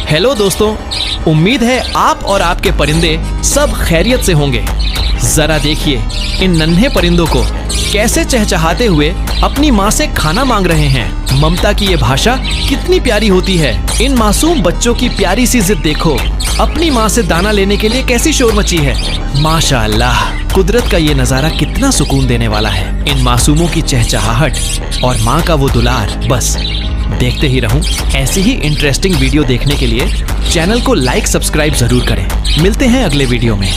Hello दोस्तों, उम्मीद है आप और आपके परिंदे सब खैरियत से होंगे। जरा देखिए इन नन्हे परिंदों को कैसे चहचहाते हुए अपनी माँ से खाना मांग रहे हैं। ममता की ये भाषा कितनी प्यारी होती है। इन मासूम बच्चों की प्यारी सी जिद देखो, अपनी माँ से दाना लेने के लिए कैसी शोर मची है। माशाअल्लाह, कुदरत का ये नजारा कितना सुकून देने वाला है। इन मासूमों की चहचहाहट और माँ का वो दुलार, बस देखते ही रहूं। ऐसी ही इंटरेस्टिंग वीडियो देखने के लिए चैनल को लाइक सब्सक्राइब जरूर करें। मिलते हैं अगले वीडियो में।